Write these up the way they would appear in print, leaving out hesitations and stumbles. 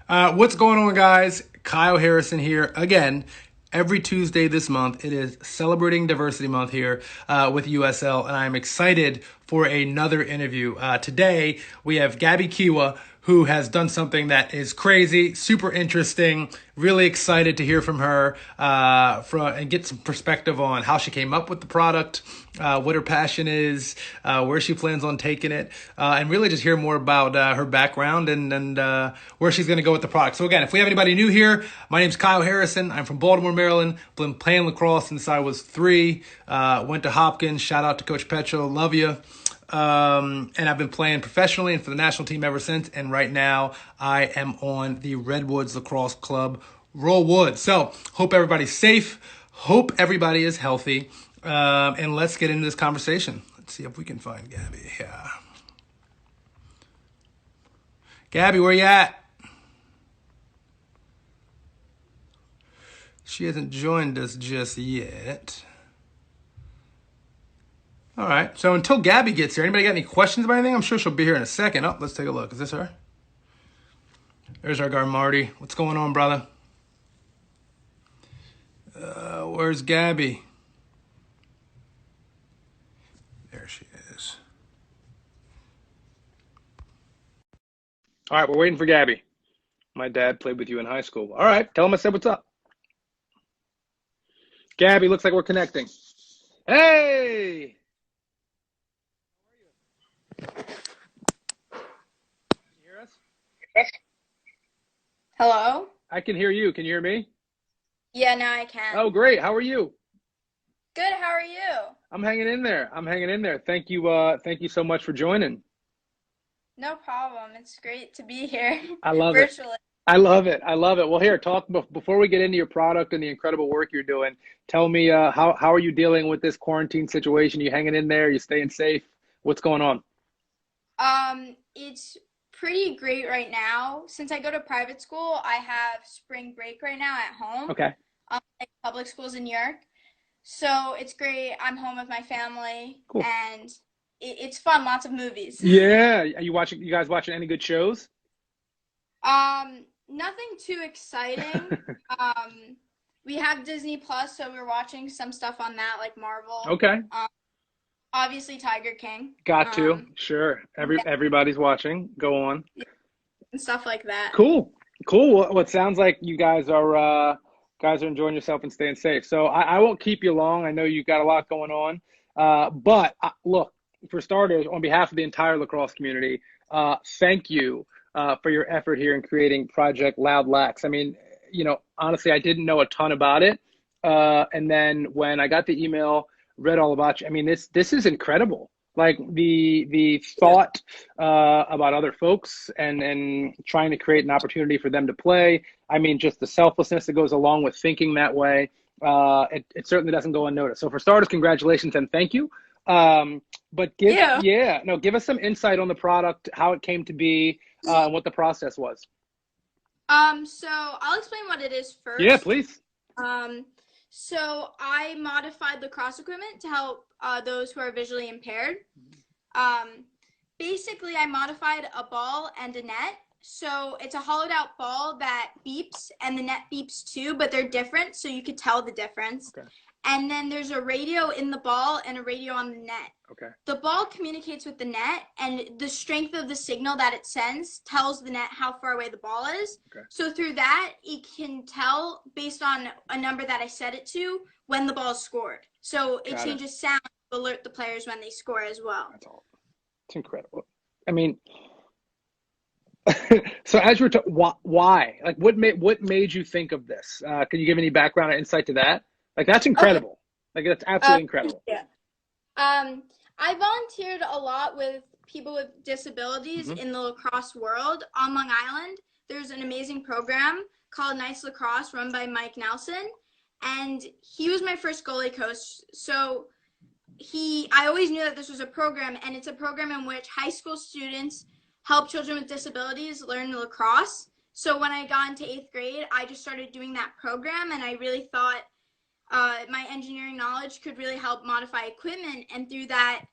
What's going on, guys? Kyle Harrison here again. Every Tuesday this month, it is Celebrating Diversity Month here with USL, and I'm excited for another interview. Today, we have Gabby Kiewe, who has done something that is crazy, super interesting. Really excited to hear from her and get some perspective on how she came up with the product, what her passion is, where she plans on taking it, and really just hear more about her background and where she's going to go with the product. So again, if we have anybody new here, my name's Kyle Harrison. I'm from Baltimore, Maryland. Been playing lacrosse since I was 3. Went to Hopkins. Shout out to Coach Petro. Love you. And I've been playing professionally and for the national team ever since. And right now I am on the Redwoods Lacrosse Club. Roll Wood. So hope everybody's safe. Hope everybody is healthy. And let's get into this conversation. Let's see if we can find Gabby. Yeah. Gabby, where you at? She hasn't joined us just yet. All right. So until Gabby gets here, anybody got any questions about anything? I'm sure she'll be here in a second. Oh, let's take a look. Is this her? There's our guy, Marty. What's going on, brother? Where's Gabby? There she is. All right, we're waiting for Gabby. My dad played with you in high school. All right, tell him I said what's up. Gabby, looks like we're connecting. Hey! Can you hear us? Hello? I can hear you. Can you hear me? Yeah, now I can. Oh, great. How are you? Good, how are you? I'm hanging in there. Thank you so much for joining. No problem. It's great to be here I love it. virtually. I love it. Well, here, talk before we get into your product and the incredible work you're doing. Tell me how are you dealing with this quarantine situation? You hanging in there? You staying safe? What's going on? It's pretty great right now. Since I go to private school, I have spring break right now at home. Okay. Like public schools in New York. So it's great. I'm home with my family Cool. and it's fun, lots of movies. Yeah. Are you watching? You guys watching any good shows? Nothing too exciting. We have Disney Plus, so we're watching some stuff on that, like Marvel. Okay. Obviously Tiger King. Got to. Sure. Everybody's watching. Go on. And stuff like that. Cool. Well, it sounds like you guys are enjoying yourself and staying safe. So I won't keep you long. I know you've got a lot going on. But look, for starters, on behalf of the entire lacrosse community, thank you for your effort here in creating Project Loud Lax. I mean, honestly, I didn't know a ton about it. And then when I got the email, read all about you, I mean, this is incredible. Like the thought about other folks and trying to create an opportunity for them to play. I mean, just the selflessness that goes along with thinking that way. It certainly doesn't go unnoticed. So for starters, congratulations and thank you. But give us some insight on the product, how it came to be, and what the process was. So I'll explain what it is first. Yeah, please. So I modified lacrosse equipment to help those who are visually impaired. Basically, I modified a ball and a net. So it's a hollowed out ball that beeps and the net beeps too, but they're different, so you could tell the difference. Okay. And then there's a radio in the ball and a radio on the net. Okay. The ball communicates with the net, and the strength of the signal that it sends tells the net how far away the ball is. Okay. So through that, it can tell, based on a number that I set it to, when the ball is scored. So it changes sound to alert the players when they score as well. That's all. It's incredible. I mean, so as you're why? Like, what made you think of this? Can you give any background or insight to that? Like, that's incredible. Okay. Like, that's absolutely incredible. Yeah. I volunteered a lot with people with disabilities in the lacrosse world on Long Island. There's an amazing program called Nice Lacrosse run by Mike Nelson, and he was my first goalie coach. So I always knew that this was a program, and it's a program in which high school students help children with disabilities learn lacrosse. So when I got into 8th grade, I just started doing that program, and I really thought my engineering knowledge could really help modify equipment, and through that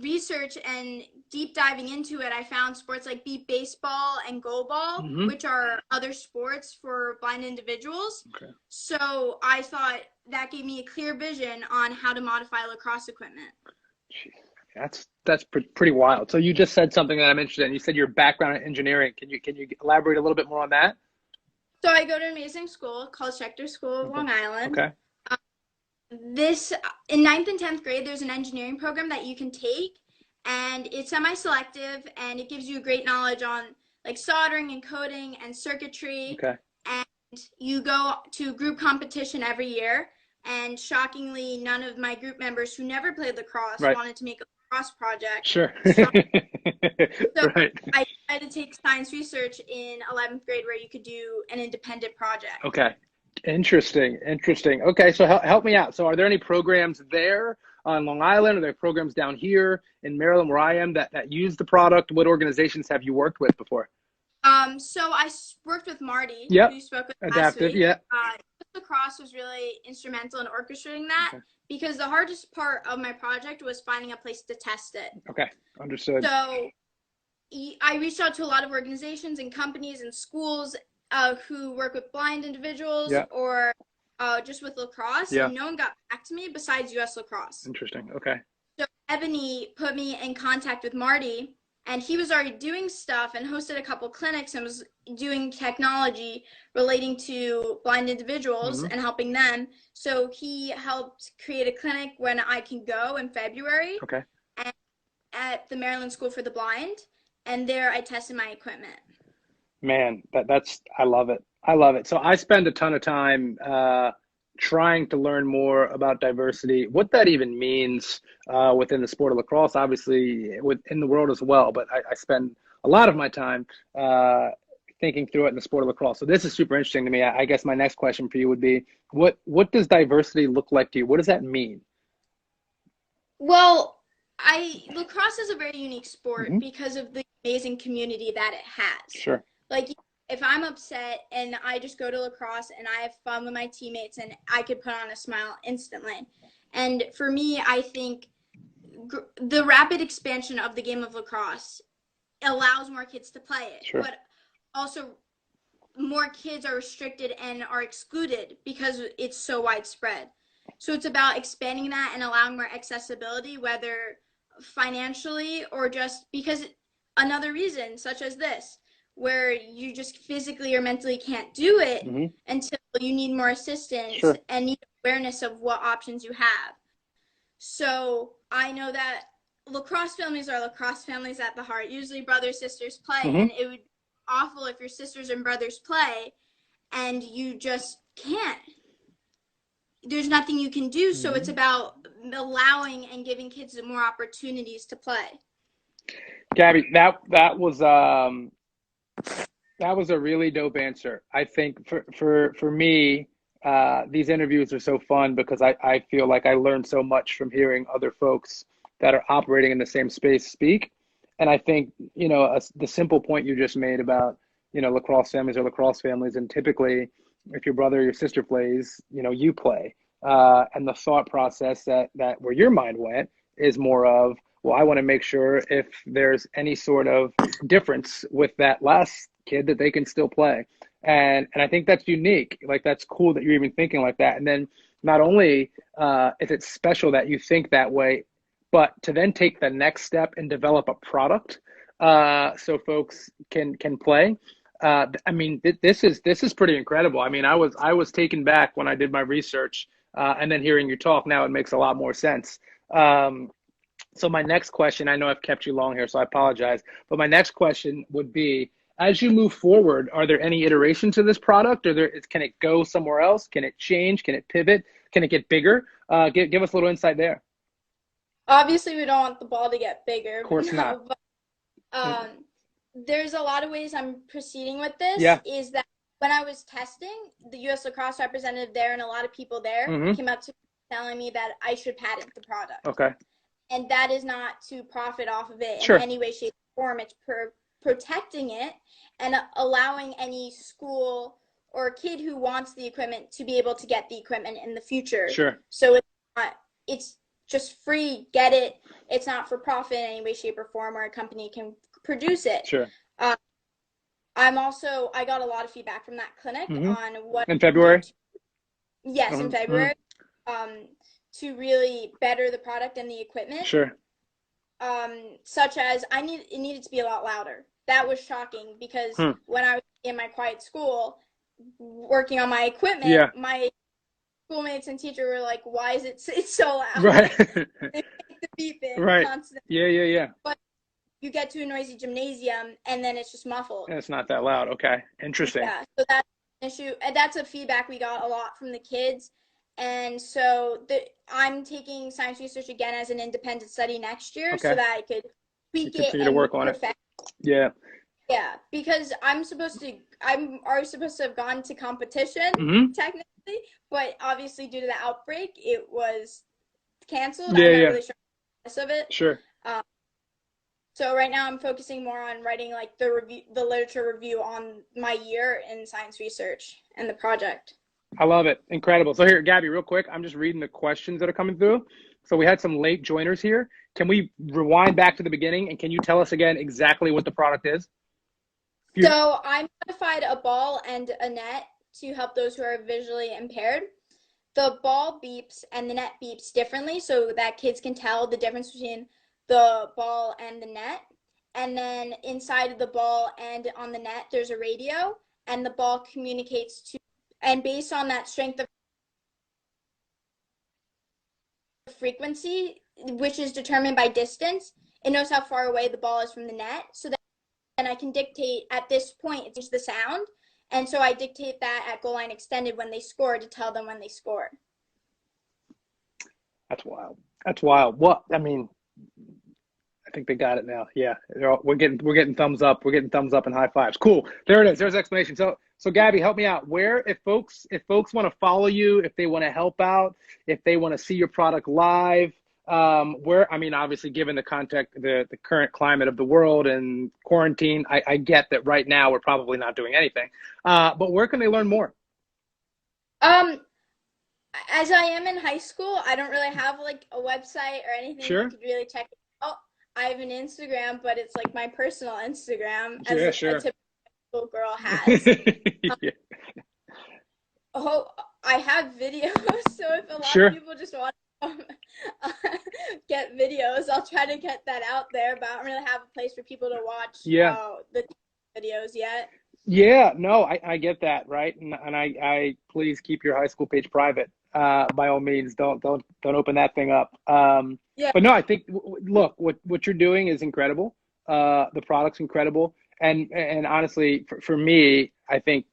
research and deep diving into it, I found sports like beep baseball and goalball, which are other sports for blind individuals. Okay. So I thought that gave me a clear vision on how to modify lacrosse equipment. Jeez, that's pretty wild. So you just said something that I'm interested in. You said your background in engineering. Can you elaborate a little bit more on that? So I go to an amazing school called Schechter School of Long Island. Okay. In 9th and 10th grade, there's an engineering program that you can take, and it's semi-selective, and it gives you great knowledge on like soldering and coding and circuitry. Okay. And you go to group competition every year, and shockingly, none of my group members who never played lacrosse wanted to make a lacrosse project. Sure. So Right. I decided to take science research in 11th grade, where you could do an independent project. Okay. Interesting. Okay, so help me out. So are there any programs there on Long Island? Are there programs down here in Maryland where I am that use the product? What organizations have you worked with before? So I worked with Marty, Yep. who spoke with Adaptive, last week. yeah. Lacrosse was really instrumental in orchestrating that, because the hardest part of my project was finding a place to test it. Okay, understood. So I reached out to a lot of organizations and companies and schools who work with blind individuals or just with lacrosse, and no one got back to me besides US Lacrosse. Interesting, okay. So Ebony put me in contact with Marty, and he was already doing stuff and hosted a couple clinics and was doing technology relating to blind individuals and helping them. So he helped create a clinic when I can go in February at the Maryland School for the Blind. And there I tested my equipment. Man, that's I love it. So I spend a ton of time trying to learn more about diversity, what that even means within the sport of lacrosse, obviously within the world as well. But I spend a lot of my time thinking through it in the sport of lacrosse. So this is super interesting to me. I guess my next question for you would be, what does diversity look like to you? What does that mean? Well, lacrosse is a very unique sport because of the amazing community that it has. Sure. Like, if I'm upset and I just go to lacrosse and I have fun with my teammates, and I could put on a smile instantly. And for me, I think the rapid expansion of the game of lacrosse allows more kids to play it. Sure. But also more kids are restricted and are excluded because it's so widespread. So it's about expanding that and allowing more accessibility, whether financially or just because another reason, such as this, where you just physically or mentally can't do it until you need more assistance and need awareness of what options you have. So I know that lacrosse families are lacrosse families at the heart. Usually brothers, sisters play, and it would be awful if your sisters and brothers play and you just can't. There's nothing you can do, so it's about allowing and giving kids more opportunities to play. Gabby, that was a really dope answer. I think for me, these interviews are so fun because I feel like I learned so much from hearing other folks that are operating in the same space speak. And I think, the simple point you just made about, lacrosse families are lacrosse families. And typically, if your brother or your sister plays, you play. And the thought process that where your mind went is more of, well, I want to make sure if there's any sort of difference with that last kid that they can still play. And I think that's unique. Like, that's cool that you're even thinking like that. And then not only is it special that you think that way, but to then take the next step and develop a product so folks can play. I mean, this is pretty incredible. I mean, I was taken back when I did my research, and then hearing you talk now, it makes a lot more sense. So my next question, I know I've kept you long here, so I apologize, but my next question would be, as you move forward, are there any iterations of this product, or can it go somewhere else? Can it change? Can it pivot? Can it get bigger? Give us a little insight there. Obviously, we don't want the ball to get bigger. Of course not. But, there's a lot of ways I'm proceeding with this. Is that when I was testing, the U.S. Lacrosse representative there and a lot of people there came up to me telling me that I should patent the product. Okay. And that is not to profit off of it Sure. in any way, shape, or form. It's protecting it and allowing any school or kid who wants the equipment to be able to get the equipment in the future. Sure. So just free, get it. It's not for profit in any way, shape, or form, or a company can produce it. Sure. I got a lot of feedback from that clinic on what in February. Yes, in February, to really better the product and the equipment. Sure. Such as it needed to be a lot louder. That was shocking because when I was in my quiet school working on my equipment, my schoolmates and teacher were like, "Why is it's so loud?" Right. They make the beeping constantly. Yeah. But you get to a noisy gymnasium and then it's just muffled. And it's not that loud. Okay. Interesting. Yeah. So that's an issue. And that's a feedback we got a lot from the kids. And so I'm taking science research again as an independent study next year so that I could tweak it and to work on perfect it. Yeah. Yeah, because I'm already supposed to have gone to competition technically, but obviously due to the outbreak, it was canceled. I'm not really sure the rest of it. Sure. So right now I'm focusing more on writing like the literature review on my year in science research and the project. I love it. Incredible. So here, Gabby, real quick, I'm just reading the questions that are coming through. So we had some late joiners here. Can we rewind back to the beginning and can you tell us again exactly what the product is? So I modified a ball and a net to help those who are visually impaired. The ball beeps and the net beeps differently so that kids can tell the difference between the ball and the net. And then inside of the ball and on the net, there's a radio, and the ball communicates to, and based on that strength of frequency, which is determined by distance, it knows how far away the ball is from the net. So that then I can dictate at this point, it's the sound. And so I dictate that at goal line extended when they score to tell them when they score. That's wild. That's wild. What? I mean, I think they got it now. Yeah, we're getting thumbs up. We're getting thumbs up and high fives. Cool. There it is. There's the explanation. So Gabby, help me out. Where, if folks want to follow you, if they want to help out, if they want to see your product live, where, I mean, obviously given the context, the current climate of the world and quarantine, I get that right now we're probably not doing anything. But where can they learn more? As I am in high school, I don't really have like a website or anything you could really check it out. I have an Instagram, but it's like my personal Instagram, as a typical girl has. I have videos, so if a lot of people just want to get videos, I'll try to get that out there, but I don't really have a place for people to watch the videos yet. Yeah, no, I get that, right? And I please keep your high school page private. By all means, don't open that thing up. But no, I think, look, what you're doing is incredible. The product's incredible. And honestly, for me, I think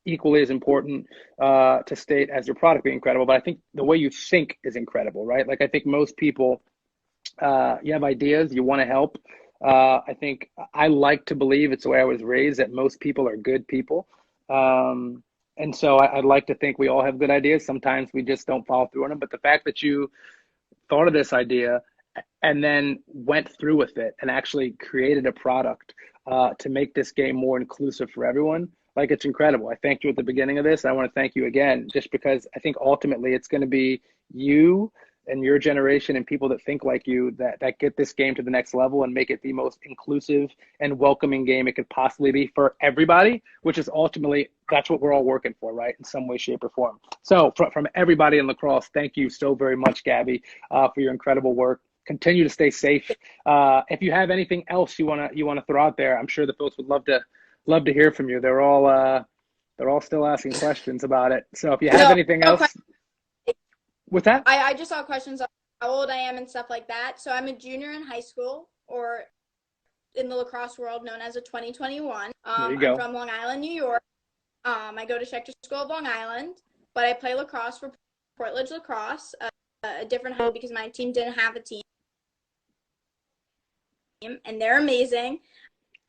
equally as important to state as your product being incredible, but I think the way you think is incredible, right? Like I think most people, you have ideas, you want to help. I think I like to believe, it's the way I was raised, that most people are good people. And so I'd like to think we all have good ideas. Sometimes we just don't follow through on them. But the fact that you thought of this idea and then went through with it and actually created a product to make this game more inclusive for everyone, like, it's incredible. I thanked you at the beginning of this. I want to thank you again, just because I think ultimately it's going to be you and your generation and people that think like you that get this game to the next level and make it the most inclusive and welcoming game it could possibly be for everybody, which is ultimately, that's what we're all working for, right? In some way, shape, or form. So from everybody in lacrosse, thank you so very much, Gabby, for your incredible work. Continue to stay safe. If you have anything else you wanna throw out there, I'm sure the folks would love to hear from you. They're all still asking questions about it. So if you have anything else. What's that? I just saw questions on how old I am and stuff like that. So I'm a junior in high school, or in the lacrosse world known as a 2021. There you go. I'm from Long Island, New York. I go to Schechter School of Long Island, but I play lacrosse for Portledge Lacrosse, a different home because my team didn't have a team. And they're amazing.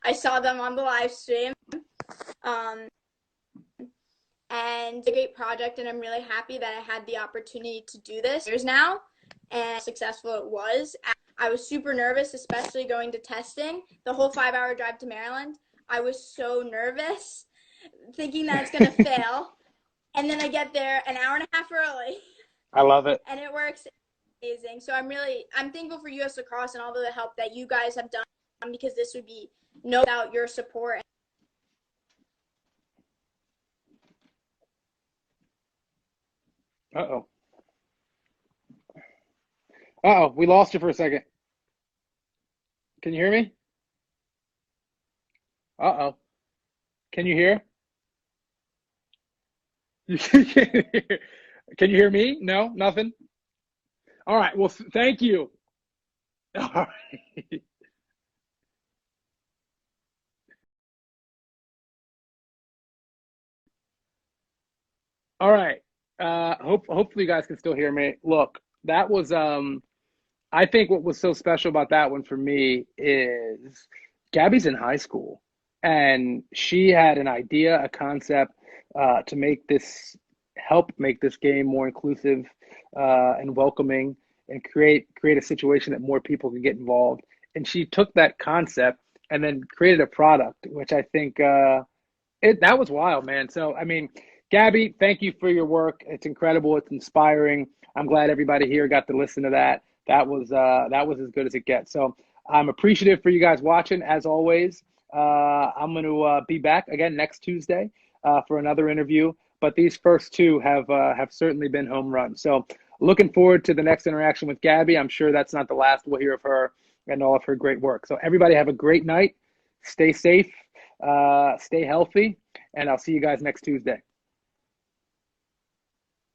I saw them on the live stream. And it's a great project, and I'm really happy that I had the opportunity to do this years now, and how successful it was. I was super nervous, especially going to testing. The whole 5-hour drive to Maryland, I was so nervous, thinking that it's going to fail. And then I get there an hour and a half early. I love it. And it works. amazing. So I'm thankful for US Lacrosse and all the help that you guys have done, because this would be no without your support. Uh-oh. Uh-oh, we lost you for a second. Can you hear me? Uh-oh. Can you hear? You can't hear. Can you hear me? No, nothing. All right. Well, thank you. All right. All right. Hopefully you guys can still hear me. Look, that was I think what was so special about that one for me is Gabby's in high school and she had an idea, a concept to help make this game more inclusive and welcoming and create a situation that more people could get involved. And she took that concept and then created a product, which I think that was wild, man. So, I mean, Gabby, thank you for your work. It's incredible. It's inspiring. I'm glad everybody here got to listen to that. That was as good as it gets. So I'm appreciative for you guys watching. As always, I'm going to be back again next Tuesday for another interview. But these first two have certainly been home runs. So looking forward to the next interaction with Gabby. I'm sure that's not the last we'll hear of her and all of her great work. So everybody have a great night. Stay safe. Stay healthy, and I'll see you guys next Tuesday.